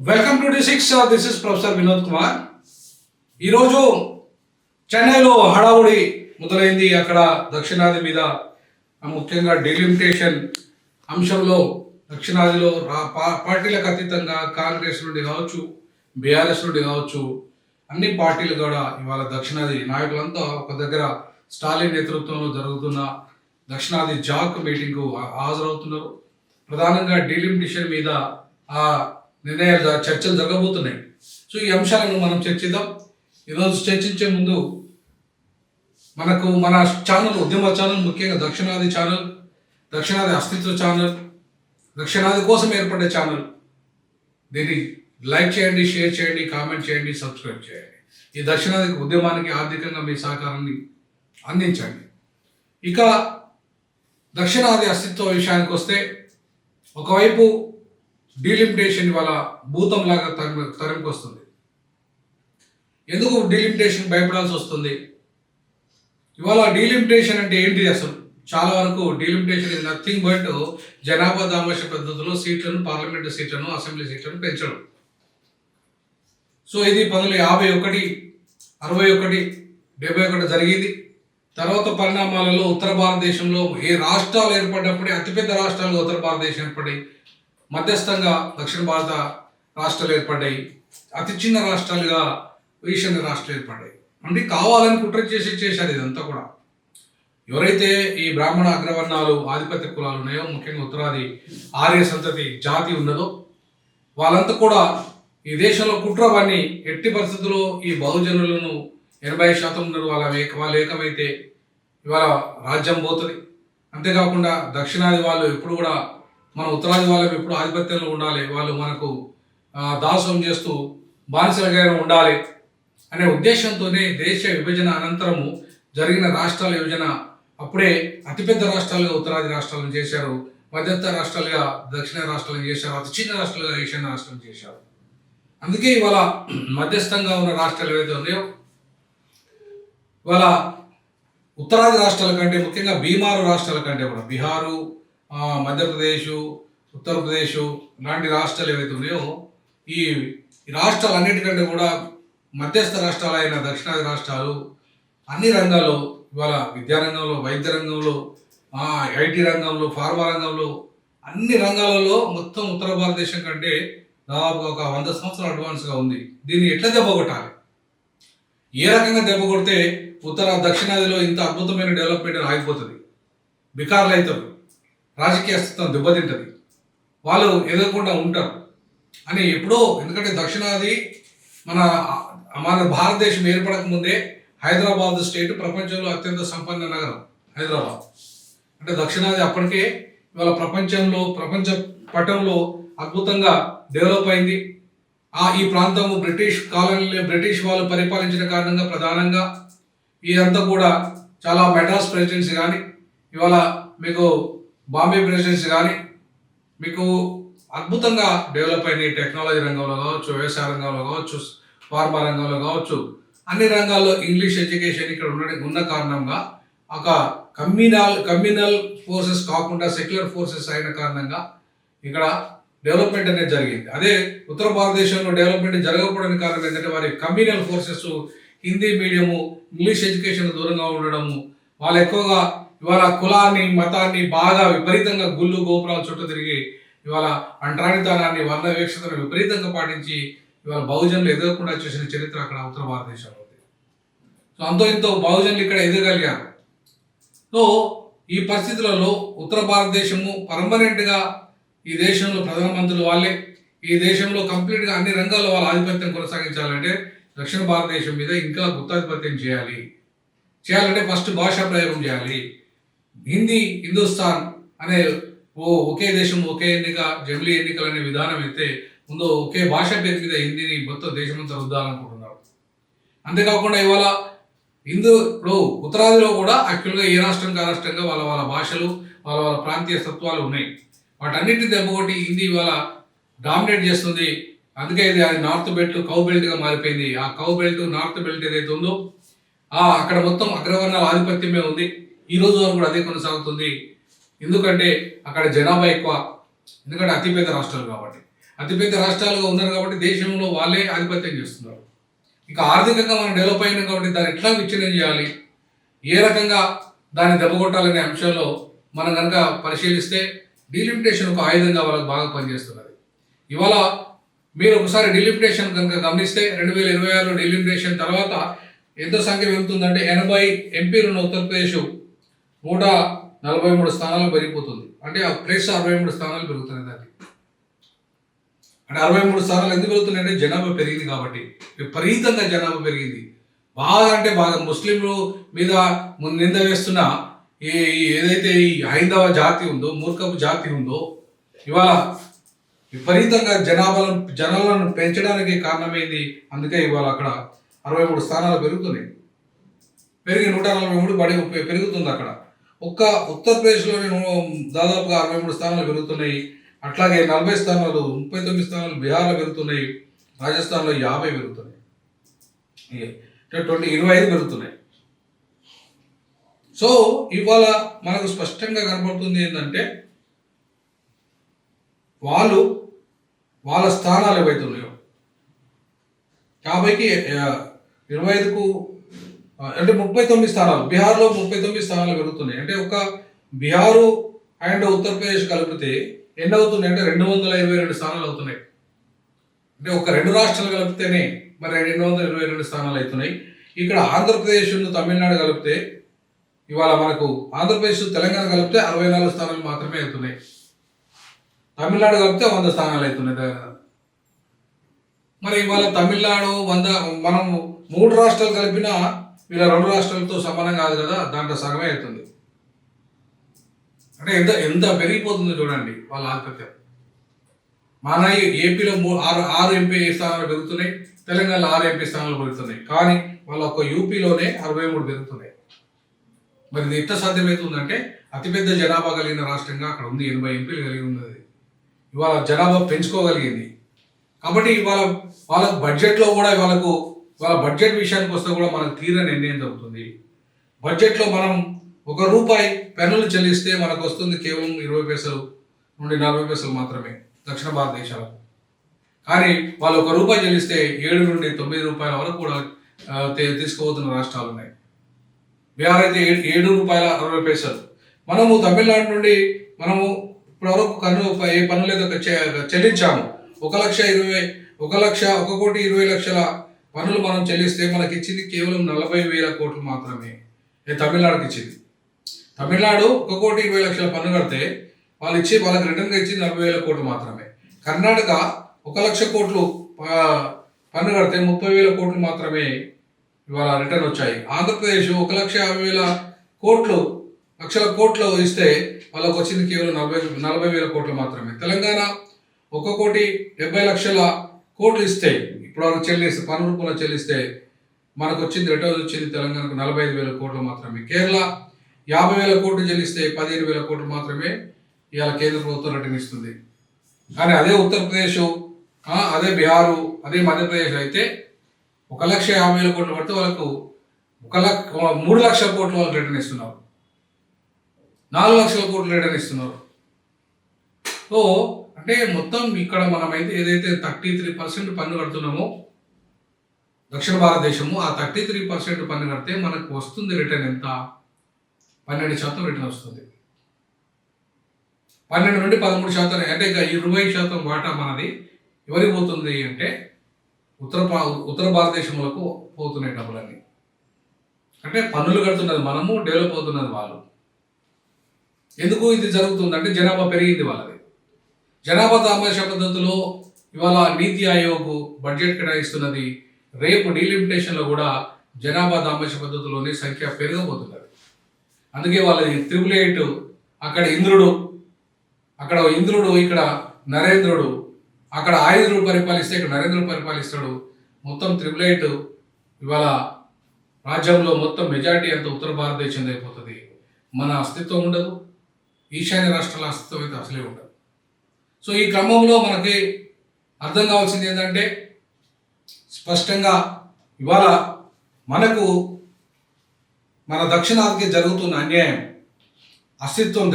Welcome to డి6. This is professor Vinod Kumar. ఈరోజు చెన్నైలో హడావుడి మొదలైంది. అక్కడ దక్షిణాది మీద ముఖ్యంగా డీలిమిటేషన్ అంశంలో దక్షిణాదిలో పార్టీలకు అతీతంగా కాంగ్రెస్ నుండి కావచ్చు, బీఆర్ఎస్ నుండి కావచ్చు, అన్ని పార్టీలు కూడా ఇవాళ దక్షిణాది నాయకులంతా ఒక దగ్గర స్టాలిన్ నేతృత్వంలో జరుగుతున్న దక్షిణాది జాక్ మీటింగ్కు హాజరవుతున్నారు. ప్రధానంగా డీలిమిటేషన్ మీద ఆ నిర్ణయాలు చర్చలు జరగబోతున్నాయి. సో ఈ అంశాలను మనం చర్చిద్దాం. ఈరోజు చర్చించే ముందు మన ఛానల్, ఉద్యమ ఛానల్, ముఖ్యంగా దక్షిణాది ఛానల్, దక్షిణాది అస్తిత్వ ఛానల్, దక్షిణాది కోసం ఏర్పడే ఛానల్. దీన్ని లైక్ చేయండి, షేర్ చేయండి, కామెంట్ చేయండి, సబ్స్క్రైబ్ చేయండి. ఈ దక్షిణాది ఉద్యమానికి ఆర్థికంగా మీ సహకారాన్ని అందించండి. ఇక దక్షిణాది అస్తిత్వ విషయానికి వస్తే, ఒకవైపు డీలిమిటేషన్ వల్ల భూతంలాగా తరంకి వస్తుంది. ఎందుకు డీలిమిటేషన్ భయపడాల్సి వస్తుంది? ఇవాళ డీలిమిటేషన్ అంటే ఏంటి? అసలు చాలా వరకు డీలిమిటేషన్ ఇస్ నథింగ్ బట్ జనాభా దామాష పద్ధతిలో సీట్లను, పార్లమెంటు సీట్లను, అసెంబ్లీ సీట్లను పెంచడం. సో ఇది 1951, 61, 71 జరిగింది. తర్వాత పరిణామాలలో ఉత్తర భారతదేశంలో ఏ రాష్ట్రాలు ఏర్పడినప్పుడే అతిపెద్ద రాష్ట్రాలు ఉత్తర భారతదేశం ఏర్పడి, మధ్యస్థంగా దక్షిణ భారత రాష్ట్రాలు ఏర్పడ్డాయి, అతి చిన్న రాష్ట్రాలుగా ఈశాన్య రాష్ట్రాలు ఏర్పడ్డాయి. అంటే కావాలని కుట్ర చేశారు ఇదంతా కూడా. ఎవరైతే ఈ బ్రాహ్మణ అగ్రవర్ణాలు, ఆధిపత్య కులాలు ఉన్నాయో, ముఖ్యంగా ఉత్తరాది ఆర్య సంతతి జాతి ఉన్నదో, వాళ్ళంతా కూడా ఈ దేశంలో కుట్రవన్నీ ఎట్టి పరిస్థితుల్లో ఈ బహుజనులను 80% ఉన్నారు, వాళ్ళు ఏకమైతే ఇవాళ రాజ్యం పోతుంది. అంతేకాకుండా దక్షిణాది వాళ్ళు ఎప్పుడు కూడా, మన ఉత్తరాది వాళ్ళకి ఎప్పుడు ఆధిపత్యంలో ఉండాలి, వాళ్ళు మనకు దాసం చేస్తూ బానిసలుగా ఉండాలి అనే ఉద్దేశంతోనే దేశ విభజన అనంతరము జరిగిన రాష్ట్రాల విభజన అప్పుడే అతిపెద్ద రాష్ట్రాలుగా ఉత్తరాది రాష్ట్రాలను చేశారు, మధ్యస్థ రాష్ట్రాలుగా దక్షిణ రాష్ట్రాలను చేశారు, అతి చిన్న రాష్ట్రాలుగా ఈశాన్య రాష్ట్రాలను చేశారు. అందుకే ఇవాళ మధ్యస్థంగా ఉన్న రాష్ట్రాలు ఏవైతే ఉన్నాయో, ఇవాళ ఉత్తరాది రాష్ట్రాల కంటే, ముఖ్యంగా బీమారు రాష్ట్రాల కంటే కూడా, బీహారు, మధ్యప్రదేశ్, ఉత్తరప్రదేశ్ లాంటి రాష్ట్రాలు ఏవైతే ఉన్నాయో, ఈ రాష్ట్రాలన్నిటికంటే కూడా మధ్యస్థ రాష్ట్రాలైన దక్షిణాది రాష్ట్రాలు అన్ని రంగాల్లో, ఇవాళ విద్యారంగంలో, వైద్య రంగంలో, ఐటీ రంగంలో, ఫార్మా రంగంలో, అన్ని రంగాలలో మొత్తం ఉత్తర భారతదేశం కంటే దాదాపుగా ఒక 100 సంవత్సరాలు అడ్వాన్స్గా ఉంది. దీన్ని ఎట్లా దెబ్బ కొట్టాలి? ఏ రకంగా దెబ్బ కొడితే దక్షిణాదిలో ఇంత అద్భుతమైన డెవలప్మెంట్ ఆగిపోతుంది, బికార్లు అవుతారు, రాజకీయ అస్తిత్వం దెబ్బతింటుంది, వాళ్ళు ఎదగకుండా ఉంటారు అని ఎప్పుడో. ఎందుకంటే దక్షిణాది మన భారతదేశం ఏర్పడక ముందే హైదరాబాద్ స్టేట్ ప్రపంచంలో అత్యంత సంపన్న నగరం హైదరాబాద్. అంటే దక్షిణాది అప్పటికే ఇవాళ ప్రపంచ పటంలో అద్భుతంగా డెవలప్ అయింది. ఈ ప్రాంతము బ్రిటిష్ కాలనీలో బ్రిటిష్ వాళ్ళు పరిపాలించిన కారణంగా ప్రధానంగా ఇదంతా కూడా చాలా మెడ్రాస్ ప్రెసిడెన్సీ కానీ, ఇవాళ మీకు బాంబే ప్రెసిడెన్సీ కానీ మీకు అద్భుతంగా డెవలప్ అయినాయి. టెక్నాలజీ రంగంలో కావచ్చు, వ్యవసాయ రంగంలో కావచ్చు, ఫార్మా రంగంలో కావచ్చు, అన్ని రంగాల్లో ఇంగ్లీష్ ఎడ్యుకేషన్ ఇక్కడ ఉన్న కారణంగా ఒక కమ్యూనల్ ఫోర్సెస్ కాకుండా సెక్యులర్ ఫోర్సెస్ అయిన కారణంగా ఇక్కడ డెవలప్మెంట్ అనేది జరిగింది. అదే ఉత్తర భారతదేశంలో డెవలప్మెంట్ జరగకపోవడానికి కారణం ఏంటంటే వారి communal forces Hindi medium, English education దూరంగా ఉండడము, వాళ్ళు ఎక్కువగా ఇవాళ కులాన్ని, మతాన్ని బాగా విపరీతంగా గుళ్ళు గోపురాల చుట్టూ తిరిగి ఇవాళ అంటరానితనాన్ని, వర్ణ వివక్షతను విపరీతంగా పాటించి ఇవాళ బహుజనులు ఎదగకుండా చేసిన చరిత్ర అక్కడ ఉత్తర భారతదేశంలో ఉంది. సో అంతో ఇంతో బహుజనులు ఇక్కడ ఎదగలిగారు. సో ఈ పరిస్థితులలో ఉత్తర భారతదేశము పర్మనెంట్గా ఈ దేశంలో ప్రధానమంత్రులు వాళ్ళే, ఈ దేశంలో కంప్లీట్గా అన్ని రంగాల్లో వాళ్ళ ఆధిపత్యం కొనసాగించాలంటే దక్షిణ భారతదేశం మీద ఇంకా గుత్తాధిపత్యం చేయాలంటే ఫస్ట్ భాషా ప్రయోగం చేయాలి. హిందీ, హిందుస్థాన్ అనే ఒకే దేశం ఒకే ఎన్నిక, జమిలీ ఎన్నికలు అనే విధానం అయితే ముందు ఒకే భాష పేరు మీద హిందీని మొత్తం దేశమంతా రుద్దాలనుకుంటున్నారు. అంతేకాకుండా ఇవాళ ఇప్పుడు ఉత్తరాదిలో కూడా యాక్చువల్గా ఏ రాష్ట్రంగా రాష్ట్రంగా వాళ్ళ భాషలు, వాళ్ళ ప్రాంతీయ తత్వాలు ఉన్నాయి. వాటన్నిటిని దెబ్బకొట్టి హిందీ ఇవాళ డామినేట్ చేస్తుంది. అందుకే ఇది అది నార్త్ బెల్ట్, కౌ బెల్ట్గా మారిపోయింది. ఆ కౌ బెల్ట్, నార్త్ బెల్ట్ ఏదైతే ఉందో అక్కడ మొత్తం అగ్రవర్ణాల ఆధిపత్యమే ఉంది. ఈ రోజు వరకు కూడా అదే కొనసాగుతుంది. ఎందుకంటే అక్కడ జనాభా ఎక్కువ, ఎందుకంటే అతిపెద్ద రాష్ట్రాలు కాబట్టి. అతిపెద్ద రాష్ట్రాలుగా ఉన్నారు కాబట్టి దేశంలో వాళ్ళే ఆధిపత్యం చేస్తున్నారు. ఇక ఆర్థికంగా మనం డెవలప్ అయినాం కాబట్టి దాన్ని ఎట్లా విచ్ఛిన్నం చేయాలి, ఏ రకంగా దాన్ని దెబ్బకొట్టాలనే అంశంలో మనం కనుక పరిశీలిస్తే డీలిమిటేషన్ ఒక ఆయుధంగా వాళ్ళకి బాగా పనిచేస్తున్నది. ఇవాళ మీరు ఒకసారి డీలిమిటేషన్ కనుక గమనిస్తే 2026లో డీలిమిటేషన్ తర్వాత ఎంత సంఖ్య పెరుగుతుందంటే 80 ఎంపీలు ఉన్న ఉత్తరప్రదేశ్ 143 స్థానాలు పెరిగిపోతుంది. అంటే ఆ ప్లస్ 63 స్థానాలు పెరుగుతున్నాయి. దానికి అంటే 63 స్థానాలు ఎందుకు పెరుగుతున్నాయి అంటే జనాభా పెరిగింది కాబట్టి, విపరీతంగా జనాభా పెరిగింది. బాగా అంటే బాగా ముస్లింలు మీద నింద వేస్తున్న ఏదైతే ఈ హైందవ జాతి ఉందో, మూర్ఖపు జాతి ఉందో, ఇవాళ విపరీతంగా జనాలను పెంచడానికి కారణమైంది. అందుకే ఇవాళ అక్కడ 63 స్థానాలు పెరుగుతున్నాయి. పెరిగి 143 పెరుగుతుంది అక్కడ. ఒక్క ఉత్తరప్రదేశ్లోనే దాదాపుగా 63 స్థానాలు పెరుగుతున్నాయి. అట్లాగే 40 స్థానాలు, 39 స్థానాలు బీహార్లో పెరుగుతున్నాయి. రాజస్థాన్లో 50 పెరుగుతున్నాయి. 25 పెరుగుతున్నాయి. సో ఇవాళ మనకు స్పష్టంగా కనబడుతుంది ఏంటంటే వాళ్ళ స్థానాలు ఏవైతే ఉన్నాయో 50కి 25కు అంటే 39 స్థానాలు, బీహార్లో 39 స్థానాలు పెరుగుతున్నాయి. అంటే ఒక బీహారు అండ్ ఉత్తరప్రదేశ్ కలిపితే ఎన్ని అవుతున్నాయి అంటే 222 స్థానాలు అవుతున్నాయి. అంటే ఒక 2 రాష్ట్రాలు కలిపితేనే మరి 222 స్థానాలు అవుతున్నాయి. ఇక్కడ ఆంధ్రప్రదేశ్ తమిళనాడు కలిపితే ఇవాళ మనకు ఆంధ్రప్రదేశ్ తెలంగాణ కలిపితే 64 స్థానాలు మాత్రమే అవుతున్నాయి. తమిళనాడు కలిపితే 100 స్థానాలు అవుతున్నాయి. మరి ఇవాళ తమిళనాడు 100, మనం 3 రాష్ట్రాలు కలిపినా వీళ్ళ 2 రాష్ట్రాలతో సమానం కాదు కదా, దాంట్లో సగమే అవుతుంది. అంటే ఎంత పెరిగిపోతుందో చూడండి వాళ్ళ ఆధిపత్యం. మన ఏపీలో 6 ఎంపీ స్థానాలు పెరుగుతున్నాయి, తెలంగాణలో 6 ఎంపీ స్థానాలు పెరుగుతున్నాయి. కానీ వాళ్ళ ఒక యూపీలోనే 63 పెరుగుతున్నాయి. మరి ఇది ఎట్లా సాధ్యమవుతుందంటే అతిపెద్ద జనాభా కలిగిన రాష్ట్రంగా అక్కడ ఉంది, 80 ఎంపీలు కలిగి ఉన్నది. ఇవాళ జనాభా పెంచుకోగలిగింది కాబట్టి ఇవాళ వాళ్ళ బడ్జెట్లో కూడా వాళ్ళ బడ్జెట్ విషయానికి వస్తే కూడా మనకు తీరని నిర్ణయం జరుగుతుంది. బడ్జెట్లో మనం ₹1 పన్నులు చెల్లిస్తే మనకు వస్తుంది కేవలం 20 పైసలు నుండి 40 పైసలు మాత్రమే దక్షిణ భారతదేశాలకు. కానీ వాళ్ళు ₹1 చెల్లిస్తే 7 నుండి 9 రూపాయల వరకు కూడా తీసుకుపోతున్న రాష్ట్రాలు ఉన్నాయి. బీహార్ అయితే ₹7.60. మనము తమిళనాడు నుండి మనము ఇప్పటివరకు ఏ పన్నులు ఏదో చెల్లించాము. 1,20,00,000 పన్నులు మనం చెల్లిస్తే మనకి ఇచ్చింది కేవలం 40,000 కోట్లు మాత్రమే. తమిళనాడుకి ఇచ్చింది. తమిళనాడు 1,20,00,000 పన్ను కడితే వాళ్ళకి రిటర్న్గా ఇచ్చింది 40,000 కోట్లు మాత్రమే. కర్ణాటక 1,00,000 కోట్లు పన్ను కడితే 30,000 కోట్లు మాత్రమే ఇవాళ రిటర్న్ వచ్చాయి. ఆంధ్రప్రదేశ్ 1,50,000 కోట్లు ఇస్తే వాళ్ళకి వచ్చింది కేవలం 40,000 కోట్లు మాత్రమే. తెలంగాణ 1,70,00,000 కోట్లు ఇస్తే ఇప్పుడు చెల్లిస్తే పన్ను రూపంలో చెల్లిస్తే మనకు వచ్చింది రిటర్న్ వచ్చింది తెలంగాణకు 45,000 కోట్లు మాత్రమే. కేరళ 50,000 కోట్లు చెల్లిస్తే 15,000 కోట్లు మాత్రమే ఇవాళ కేంద్ర ప్రభుత్వం రిటర్న్ ఇస్తుంది. కానీ అదే ఉత్తరప్రదేశ్, అదే బీహారు, అదే మధ్యప్రదేశ్ అయితే 1,50,000 కోట్లు పడితే వాళ్ళకు 3,00,000 కోట్లు వాళ్ళు రిటర్న్ ఇస్తున్నారు, 4,00,000 కోట్లు రిటర్న్ ఇస్తున్నారు. సో అంటే మొత్తం ఇక్కడ మనమైతే ఏదైతే 33% పన్ను కడుతున్నామో దక్షిణ భారతదేశము, ఆ 33% పన్ను కడితే మనకు వస్తుంది రిటర్న్ ఎంత? 12% రిటర్న్ వస్తుంది. 12 నుండి 13% అంటే 20% వాటా మనది ఎవరికి పోతుంది అంటే ఉత్తర భారతదేశంలోకి పోతున్నాయి డబ్బులన్నీ. అంటే పన్నులు కడుతున్నది మనము, డెవలప్ అవుతున్నది వాళ్ళు. ఎందుకు ఇది జరుగుతుందంటే జనాభా పెరిగింది వాళ్ళది. జనాభా దామాషా పద్ధతిలో ఇవాళ నీతి ఆయోగ్ బడ్జెట్ కేటాయిస్తున్నది. రేపు డీలిమిటేషన్లో కూడా జనాభా దామాషా పద్ధతిలోనే సంఖ్య పెరగబోతున్నది. అందుకే వాళ్ళది 888, అక్కడ ఇంద్రుడు, ఇక్కడ నరేంద్రుడు, అక్కడ ఆయుధుడు పరిపాలిస్తే ఇక్కడ నరేంద్రుడు పరిపాలిస్తాడు. మొత్తం 888 ఇవాళ రాజ్యంలో మొత్తం మెజారిటీ అంతా ఉత్తర భారతదేశం అయిపోతుంది. మన అస్తిత్వం ఉండదు, ఈశాన్య రాష్ట్రాల అస్తిత్వం అయితే అసలే ఉండదు. సో ఈ క్రమంలో మనకి అర్థం కావాల్సింది ఏంటంటే స్పష్టంగా ఇవాళ మనకు మన దక్షిణాదికి జరుగుతున్న అన్యాయం, అస్తిత్వం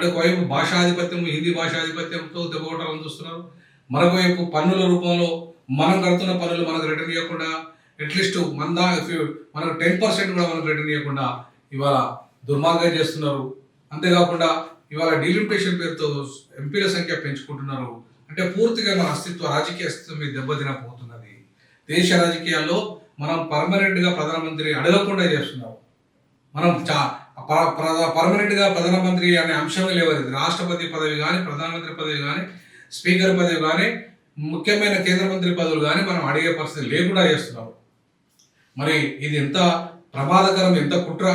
ఒకవైపు భాషాధిపత్యం, హిందీ భాషాధిపత్యంతో దెబ్బకొట్టాలని చూస్తున్నారు. మరొక వైపు పన్నుల రూపంలో మనం కడుతున్న పన్నులు మనకు రిటర్న్ ఇవ్వకుండా అట్లీస్ట్ మనకు 10% కూడా మనకు రిటర్న్ ఇవ్వకుండా ఇవాళ దుర్మార్గం చేస్తున్నారు. అంతేకాకుండా ఇవాళ డీలిమిటేషన్ పేరుతో ఎంపీల సంఖ్య పెంచుకుంటున్నారు. అంటే పూర్తిగా మన రాజకీయ అస్తిత్వం మీద దెబ్బతినపోతున్నది. దేశ రాజకీయాల్లో మనం పర్మనెంట్గా ప్రధానమంత్రి అడగకుండా చేస్తున్నాం. మనం పర్మనెంట్గా ప్రధానమంత్రి అనే అంశమే లేవలేదు. రాష్ట్రపతి పదవి కానీ, ప్రధానమంత్రి పదవి కానీ, స్పీకర్ పదవి కానీ, ముఖ్యమైన కేంద్ర మంత్రి పదవులు కానీ మనం అడిగే పరిస్థితి లేకుండా చేస్తున్నాం. మరి ఇది ఎంత ప్రమాదకరం, ఎంత కుట్ర.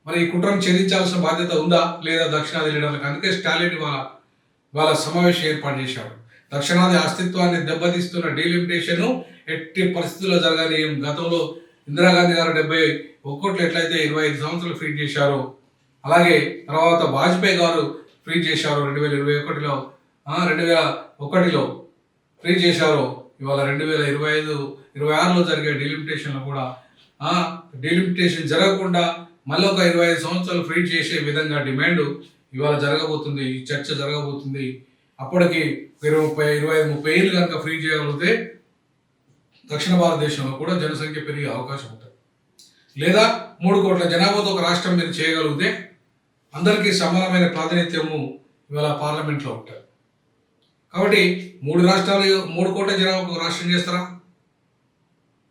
మరి ఈ కుట్రను ఛేదించాల్సిన బాధ్యత ఉందా లేదా దక్షిణాది లీడర్లకు? అందుకే స్టాలిన్ వాళ్ళ సమావేశం ఏర్పాటు చేశారు. దక్షిణాది అస్తిత్వాన్ని దెబ్బతీస్తున్న డీలిమిటేషన్ ఎట్టి పరిస్థితుల్లో జరగాలి. గతంలో ఇందిరాగాంధీ గారు 71 ఎట్లయితే 25 సంవత్సరాలు ఫ్రీజ్ చేశారో, అలాగే తర్వాత వాజ్పేయి గారు ఫ్రీజ్ చేశారు 2021లో, 2001లో ఫ్రీజ్ చేశారో, ఇవాళ 2025-26లో జరిగే డీలిమిటేషన్లో కూడా డీలిమిటేషన్ జరగకుండా మళ్ళీ ఒక 25 సంవత్సరాలు ఫ్రీజ్ చేసే విధంగా డిమాండ్ ఇవాళ జరగబోతుంది. ఈ చర్చ జరగబోతుంది. అప్పటికి 25-30 ఏళ్ళు కనుక ఫ్రీజ్ చేయగలిగితే దక్షిణ భారతదేశంలో కూడా జనసంఖ్య పెరిగే అవకాశం ఉంటుంది. లేదా 3 కోట్ల జనాభాతో ఒక రాష్ట్రం మీరు చేయగలిగితే అందరికీ సమానమైన ప్రాతినిధ్యము ఇవాళ పార్లమెంట్లో ఉంటుంది. కాబట్టి 3 కోట్ల జనాభాకు ఒక రాష్ట్రం చేస్తారా?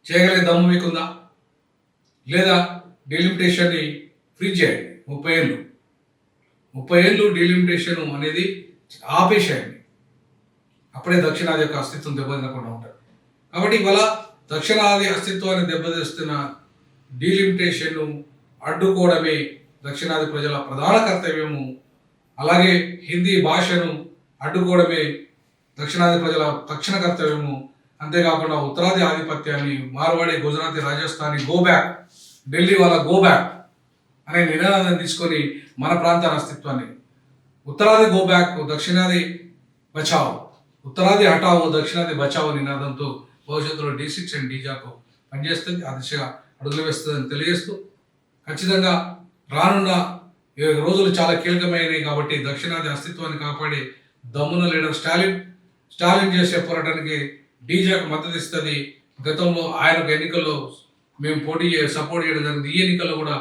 చేయగలిగే దమ్ము మీకుందా? లేదా డీలిమిటేషన్ని ఫ్రీజ్ చేయండి. 30 ఏళ్ళు డీలిమిటేషన్ అనేది ఆపేసేయండి. అప్పుడే దక్షిణాది యొక్క అస్తిత్వం దెబ్బతినకుండా ఉంటుంది. కాబట్టి ఇవాళ దక్షిణాది అస్తిత్వాన్ని దెబ్బతీస్తున్న డీలిమిటేషన్ అడ్డుకోవడమే దక్షిణాది ప్రజల ప్రధాన కర్తవ్యము. అలాగే హిందీ భాషను అడ్డుకోవడమే దక్షిణాది ప్రజల తక్షణ కర్తవ్యము. అంతేకాకుండా ఉత్తరాది ఆధిపత్యాన్ని మార్వాడి, గుజరాతీ, రాజస్థానీ గో బ్యాక్, ఢిల్లీ వాళ్ళ గో బ్యాక్ అనే నినాదాన్ని తీసుకొని మన ప్రాంతాల అస్తిత్వాన్ని ఉత్తరాది గో బ్యాక్, దక్షిణాది బచావ్, ఉత్తరాది హటావో, దక్షిణాది బచావో నినాదంతో భవిష్యత్తులో D6 అండ్ డీజాకు పనిచేస్తుంది. ఆ దిశగా అడుగులు వేస్తుందని తెలియజేస్తూ, ఖచ్చితంగా రానున్న రోజులు చాలా కీలకమైనవి కాబట్టి దక్షిణాది అస్తిత్వాన్ని కాపాడే దమ్మున లీడర్ స్టాలిన్ చేసే పోరాటానికి డీజాకు మద్దతు ఇస్తుంది. గతంలో ఆయనకు ఎన్నికల్లో మేము సపోర్ట్ చేయడం జరిగింది. ఈ ఎన్నికల్లో కూడా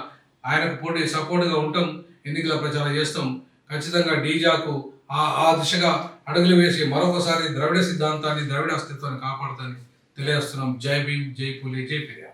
ఆయనకు సపోర్ట్గా ఉంటాం, ఎన్నికల ప్రచారం చేస్తాం. ఖచ్చితంగా డీజాకు ఆ దిశగా అడుగులు వేసి మరొకసారి ద్రవిడ సిద్ధాంతాన్ని, ద్రవిడ అస్తిత్వాన్ని కాపాడుతాన్ని తెలియజేస్తున్నాం. జై భీమ్, జై పులి, జై పెరియార్.